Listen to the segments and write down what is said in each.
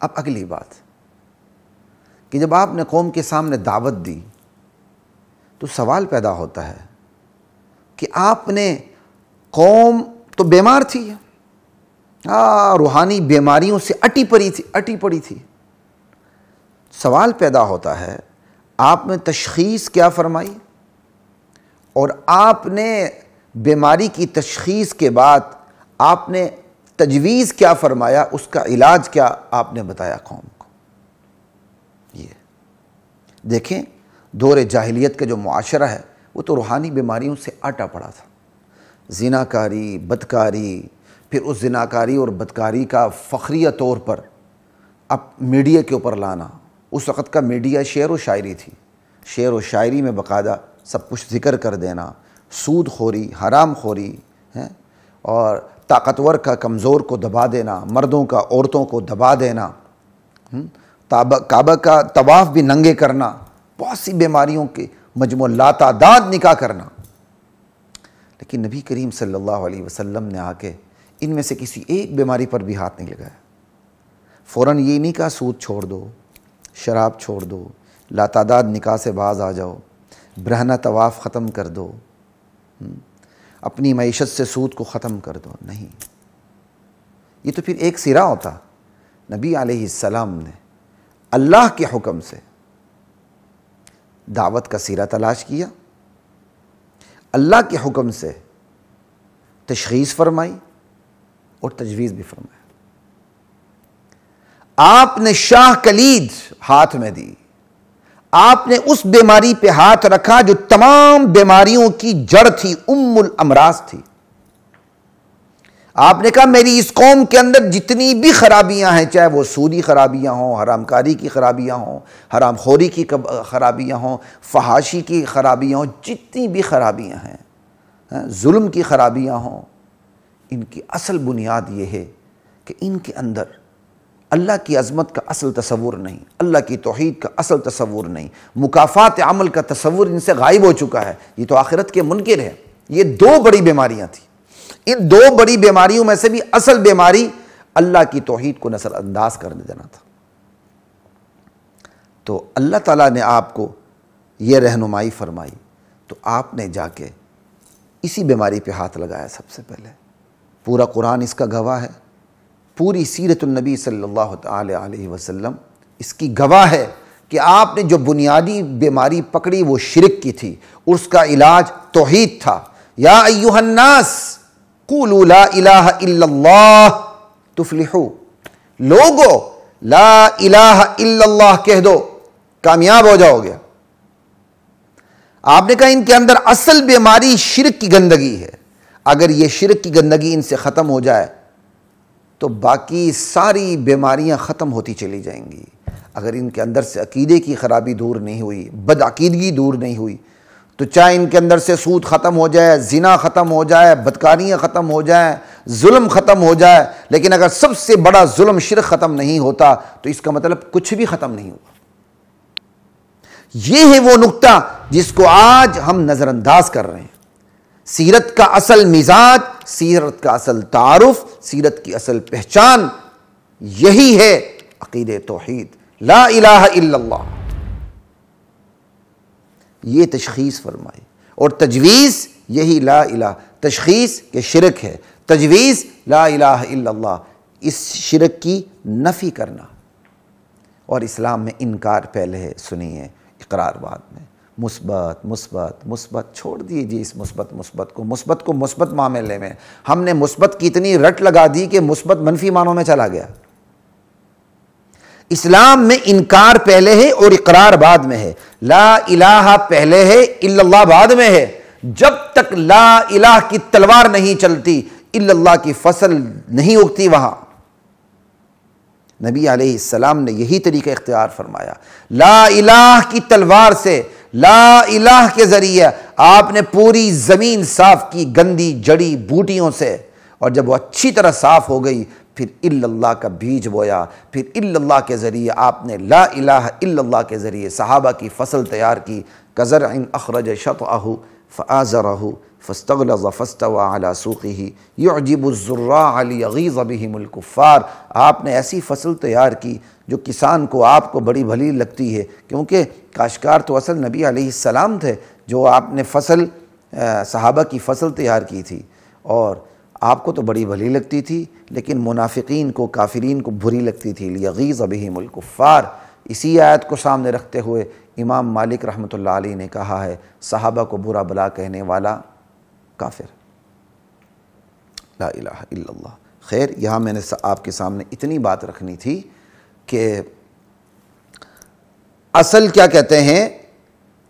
اب اگلی بات کہ جب آپ نے قوم کے سامنے دعوت دی تو سوال پیدا ہوتا ہے کہ آپ نے قوم تو بیمار تھی، روحانی بیماریوں سے اٹی پڑی تھی. سوال پیدا ہوتا ہے آپ نے تشخیص کیا فرمائی، اور آپ نے بیماری کی تشخیص کے بعد آپ نے تجویز کیا فرمایا، اس کا علاج کیا آپ نے بتایا قوم کو. یہ دیکھیں دور جاہلیت کا جو معاشرہ ہے وہ تو روحانی بیماریوں سے اٹا پڑا تھا. زناکاری، بدکاری، پھر اس زناکاری اور بدکاری کا فخریہ طور پر اب میڈیا کے اوپر لانا. اس وقت کا میڈیا شعر و شاعری تھی، شعر و شاعری میں باقاعدہ سب کچھ ذکر کر دینا، سود خوری، حرام خوری، اور طاقتور کا کمزور کو دبا دینا، مردوں کا عورتوں کو دبا دینا، کعبہ کا طواف بھی ننگے کرنا، بہت سی بیماریوں کے مجموع لاتعداد نکاح کرنا. لیکن نبی کریم صلی اللہ علیہ وسلم نے آ کے ان میں سے کسی ایک بیماری پر بھی ہاتھ نہیں لگایا. فوراً یہ نہیں کہا سود چھوڑ دو، شراب چھوڑ دو، لاتعداد نکاح سے باز آ جاؤ، برہنہ طواف ختم کر دو، اپنی معیشت سے سود کو ختم کر دو. نہیں، یہ تو پھر ایک سرا ہوتا. نبی علیہ السلام نے اللہ کے حکم سے دعوت کا سیرہ تلاش کیا، اللہ کے حکم سے تشخیص فرمائی اور تجویز بھی فرمایا. آپ نے شاہ کلید ہاتھ میں دی، آپ نے اس بیماری پہ ہاتھ رکھا جو تمام بیماریوں کی جڑ تھی، ام الامراض تھی. آپ نے کہا میری اس قوم کے اندر جتنی بھی خرابیاں ہیں، چاہے وہ سودی خرابیاں ہوں، حرام کاری کی خرابیاں ہوں، حرام خوری کی خرابیاں ہوں، فحاشی کی خرابیاں ہوں، جتنی بھی خرابیاں ہیں، ظلم کی خرابیاں ہوں، ان کی اصل بنیاد یہ ہے کہ ان کے اندر اللہ کی عظمت کا اصل تصور نہیں، اللہ کی توحید کا اصل تصور نہیں، مکافات عمل کا تصور ان سے غائب ہو چکا ہے. یہ تو آخرت کے منکر ہیں. یہ دو بڑی بیماریاں تھیں. ان دو بڑی بیماریوں میں سے بھی اصل بیماری اللہ کی توحید کو نظر انداز کرنے دینا تھا. تو اللہ تعالیٰ نے آپ کو یہ رہنمائی فرمائی تو آپ نے جا کے اسی بیماری پہ ہاتھ لگایا. سب سے پہلے پورا قرآن اس کا گواہ ہے، پوری سیرت النبی صلی اللہ تعالی علیہ وسلم اس کی گواہ ہے کہ آپ نے جو بنیادی بیماری پکڑی وہ شرک کی تھی، اس کا علاج توحید تھا. یا ایھا الناس قولوا لا الہ الا اللہ تفلحوا، لوگو لا الہ الا اللہ کہہ دو کامیاب ہو جاؤ گے. آپ نے کہا ان کے اندر اصل بیماری شرک کی گندگی ہے. اگر یہ شرک کی گندگی ان سے ختم ہو جائے تو باقی ساری بیماریاں ختم ہوتی چلی جائیں گی. اگر ان کے اندر سے عقیدے کی خرابی دور نہیں ہوئی، بدعقیدگی دور نہیں ہوئی، تو چاہے ان کے اندر سے سود ختم ہو جائے، زنا ختم ہو جائے، بدکاریاں ختم ہو جائیں، ظلم ختم ہو جائے، لیکن اگر سب سے بڑا ظلم شرک ختم نہیں ہوتا تو اس کا مطلب کچھ بھی ختم نہیں ہوا. یہ ہے وہ نقطہ جس کو آج ہم نظر انداز کر رہے ہیں. سیرت کا اصل مزاج، سیرت کا اصل تعارف، سیرت کی اصل پہچان یہی ہے عقیدہ توحید، لا الہ الا اللہ. یہ تشخیص فرمائی اور تجویز یہی لا الہ. تشخیص کہ شرک ہے، تجویز لا الہ الا اللہ، اس شرک کی نفی کرنا. اور اسلام میں انکار پہلے ہے، سنیے، اقرار بعد میں. مثبت مثبت مثبت چھوڑ دیجیے اس مثبت کو مثبت معاملے میں. ہم نے مثبت کی اتنی رٹ لگا دی کہ مثبت منفی معنوں میں چلا گیا. اسلام میں انکار پہلے ہے اور اقرار بعد میں ہے. لا الہ پہلے ہے، الا اللہ بعد میں ہے. جب تک لا الہ کی تلوار نہیں چلتی، الا اللہ کی فصل نہیں اگتی وہاں. نبی علیہ السلام نے یہی طریقہ اختیار فرمایا. لا الہ کی تلوار سے، لا الہ کے ذریعے آپ نے پوری زمین صاف کی گندی جڑی بوٹیوں سے، اور جب وہ اچھی طرح صاف ہو گئی پھر الا اللہ کا بیج بویا. پھر الا اللہ کے ذریعے آپ نے لا الہ الا اللہ کے ذریعے صحابہ کی فصل تیار کی. کزرع اخرج شطأہ فآزرہ فاستغلظ فاستوى على سوقه يعجب الزراع ليغيظ بهم الكفار. آپ نے ایسی فصل تیار کی جو کسان کو آپ کو بڑی بھلی لگتی ہے، کیونکہ کاشتکار تو اصل نبی علیہ السلام تھے. جو آپ نے فصل صحابہ کی فصل تیار کی تھی اور آپ کو تو بڑی بھلی لگتی تھی، لیکن منافقین کو، کافرین کو بری لگتی تھی. لیغیظ بہم الکفار. اسی آیت کو سامنے رکھتے ہوئے امام مالک رحمۃ اللہ علیہ نے کہا ہے صحابہ کو برا بلا کہنے والا کافر. لا الہ الا اللہ. خیر، یہاں میں نے آپ کے سامنے اتنی بات رکھنی تھی کہ اصل کیا کہتے ہیں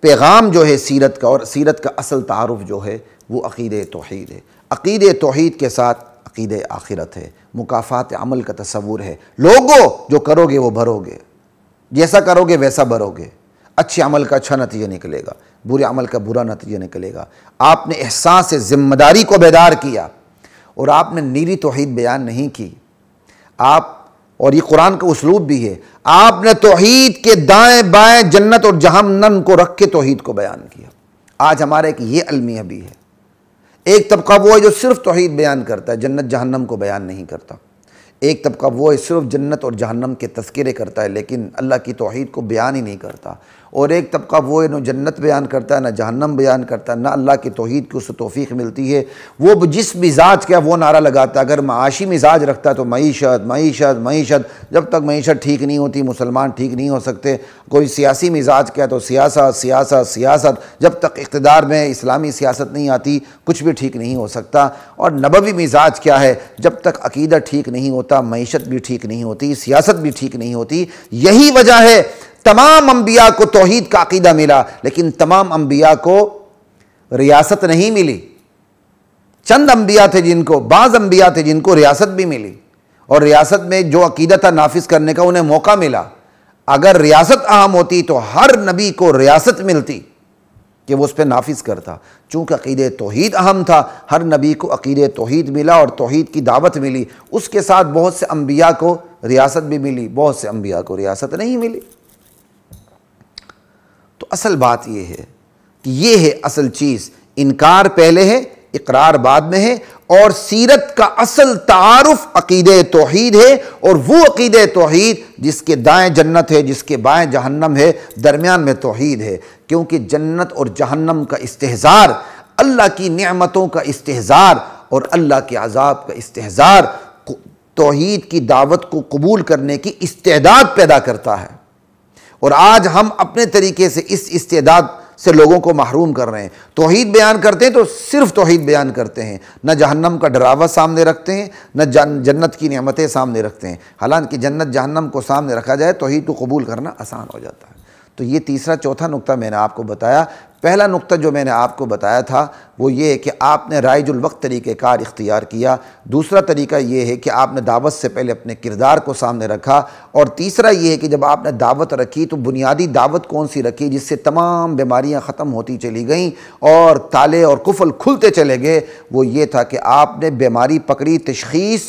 پیغام جو ہے سیرت کا، اور سیرت کا اصل تعارف جو ہے وہ عقیدہ توحید ہے. عقیدہ توحید کے ساتھ عقیدہ آخرت ہے، مکافات عمل کا تصور ہے. لوگو جو کرو گے وہ بھرو گے، جیسا کرو گے ویسا بھرو گے. اچھے عمل کا اچھا نتیجہ نکلے گا، برے عمل کا برا نتیجہ نکلے گا. آپ نے احساس ذمہ داری کو بیدار کیا اور آپ نے نیری توحید بیان نہیں کی. آپ، اور یہ قرآن کا اسلوب بھی ہے، آپ نے توحید کے دائیں بائیں جنت اور جہنم کو رکھ کے توحید کو بیان کیا. آج ہمارا ایک یہ المیہ بھی ہے. ایک طبقہ وہ ہے جو صرف توحید بیان کرتا ہے، جنت جہنم کو بیان نہیں کرتا. ایک طبقہ وہ ہے صرف جنت اور جہنم کے تذکرے کرتا ہے لیکن اللہ کی توحید کو بیان ہی نہیں کرتا. اور ایک طبقہ وہ ہے نہ جنت بیان کرتا ہے نہ جہنم بیان کرتا ہے، نہ اللہ کی توحید کی اسے توفیق ملتی ہے. وہ جس مزاج کا وہ نعرہ لگاتا ہے. اگر معاشی مزاج رکھتا ہے تو معیشت معیشت معیشت، جب تک معیشت ٹھیک نہیں ہوتی مسلمان ٹھیک نہیں ہو سکتے. کوئی سیاسی مزاج کا ہے تو سیاست سیاست سیاست، جب تک اقتدار میں اسلامی سیاست نہیں آتی کچھ بھی ٹھیک نہیں ہو سکتا. اور نبوی مزاج کیا ہے؟ جب تک عقیدہ ٹھیک نہیں ہوتا معیشت بھی ٹھیک نہیں ہوتی، سیاست بھی ٹھیک نہیں ہوتی. یہی وجہ ہے تمام انبیاء کو توحید کا عقیدہ ملا لیکن تمام انبیاء کو ریاست نہیں ملی. چند انبیاء تھے جن کو، بعض انبیاء تھے جن کو ریاست بھی ملی، اور ریاست میں جو عقیدہ تھا نافذ کرنے کا انہیں موقع ملا. اگر ریاست اہم ہوتی تو ہر نبی کو ریاست ملتی کہ وہ اس پہ نافذ کرتا. چونکہ عقیدہ توحید اہم تھا، ہر نبی کو عقیدہ توحید ملا اور توحید کی دعوت ملی. اس کے ساتھ بہت سے انبیاء کو ریاست بھی ملی، بہت سے انبیاء کو ریاست نہیں ملی. تو اصل بات یہ ہے کہ یہ ہے اصل چیز. انکار پہلے ہے، اقرار بعد میں ہے. اور سیرت کا اصل تعارف عقیدہ توحید ہے، اور وہ عقیدہ توحید جس کے دائیں جنت ہے جس کے بائیں جہنم ہے، درمیان میں توحید ہے. کیونکہ جنت اور جہنم کا استحضار، اللہ کی نعمتوں کا استحضار اور اللہ کے عذاب کا استحضار توحید کی دعوت کو قبول کرنے کی استعداد پیدا کرتا ہے. اور آج ہم اپنے طریقے سے اس استعداد سے لوگوں کو محروم کر رہے ہیں. توحید بیان کرتے ہیں تو صرف توحید بیان کرتے ہیں، نہ جہنم کا ڈراوا سامنے رکھتے ہیں نہ جنت کی نعمتیں سامنے رکھتے ہیں. حالانکہ جنت جہنم کو سامنے رکھا جائے توحید کو قبول کرنا آسان ہو جاتا ہے. تو یہ تیسرا چوتھا نقطہ میں نے آپ کو بتایا. پہلا نقطہ جو میں نے آپ کو بتایا تھا وہ یہ ہے کہ آپ نے رائج الوقت طریقہ کار اختیار کیا. دوسرا طریقہ یہ ہے کہ آپ نے دعوت سے پہلے اپنے کردار کو سامنے رکھا. اور تیسرا یہ ہے کہ جب آپ نے دعوت رکھی تو بنیادی دعوت کون سی رکھی جس سے تمام بیماریاں ختم ہوتی چلی گئیں اور تالے اور قفل کھلتے چلے گئے؟ وہ یہ تھا کہ آپ نے بیماری پکڑی، تشخیص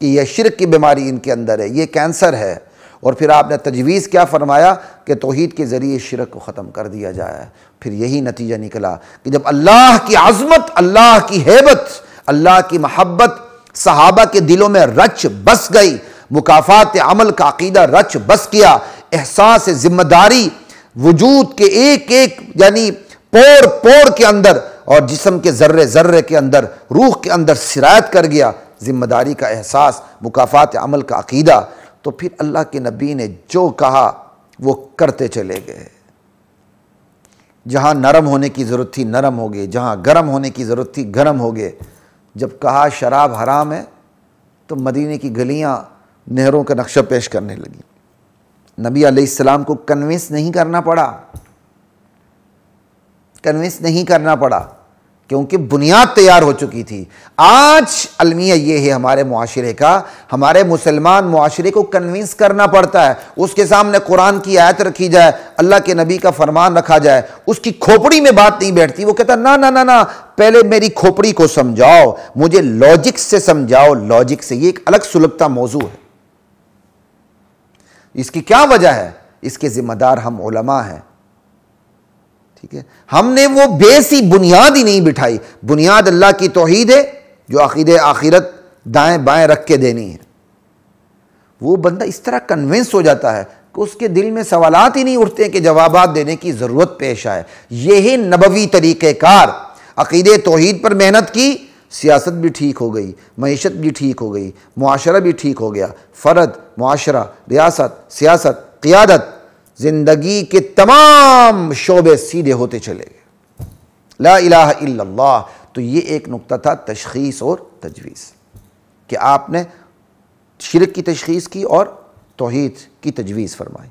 کہ یہ شرک کی بیماری ان کے اندر ہے، یہ کینسر ہے. اور پھر آپ نے تجویز کیا فرمایا کہ توحید کے ذریعے شرک کو ختم کر دیا جائے. پھر یہی نتیجہ نکلا کہ جب اللہ کی عظمت، اللہ کی ہیبت، اللہ کی محبت صحابہ کے دلوں میں رچ بس گئی، مکافات عمل کا عقیدہ رچ بس کیا، احساس ذمہ داری وجود کے ایک ایک یعنی پور پور کے اندر اور جسم کے ذرے ذرے کے اندر، روح کے اندر سرایت کر گیا، ذمہ داری کا احساس، مکافات عمل کا عقیدہ. تو پھر اللہ کے نبی نے جو کہا وہ کرتے چلے گئے. جہاں نرم ہونے کی ضرورت تھی نرم ہو گئے، جہاں گرم ہونے کی ضرورت تھی گرم ہو گئے. جب کہا شراب حرام ہے تو مدینے کی گلیاں نہروں کا نقشہ پیش کرنے لگی. نبی علیہ السلام کو کنونس نہیں کرنا پڑا، کنونس نہیں کرنا پڑا کیونکہ بنیاد تیار ہو چکی تھی. آج المیہ یہ ہے ہمارے معاشرے کا، ہمارے مسلمان معاشرے کو کنونس کرنا پڑتا ہے. اس کے سامنے قرآن کی آیت رکھی جائے، اللہ کے نبی کا فرمان رکھا جائے، اس کی کھوپڑی میں بات نہیں بیٹھتی. وہ کہتا نا نا نا نا، پہلے میری کھوپڑی کو سمجھاؤ، مجھے لاجک سے سمجھاؤ، لاجک سے. یہ ایک الگ سلگتا موضوع ہے. اس کی کیا وجہ ہے؟ اس کے ذمہ دار ہم علماء ہیں. ٹھیک ہے، ہم نے وہ بیس ہی بنیاد ہی نہیں بٹھائی. بنیاد اللہ کی توحید ہے جو عقیدہ آخرت دائیں بائیں رکھ کے دینی ہے. وہ بندہ اس طرح کنونس ہو جاتا ہے کہ اس کے دل میں سوالات ہی نہیں اٹھتے کہ جوابات دینے کی ضرورت پیش آئے. یہی نبوی طریقہ کار. عقیدہ توحید پر محنت کی، سیاست بھی ٹھیک ہو گئی، معیشت بھی ٹھیک ہو گئی، معاشرہ بھی ٹھیک ہو گیا. فرد، معاشرہ، ریاست، سیاست، قیادت، زندگی کے تمام شعبے سیدھے ہوتے چلے گئے. لا الہ الا اللہ. تو یہ ایک نقطہ تھا تشخیص اور تجویز، کہ آپ نے شرک کی تشخیص کی اور توحید کی تجویز فرمائی.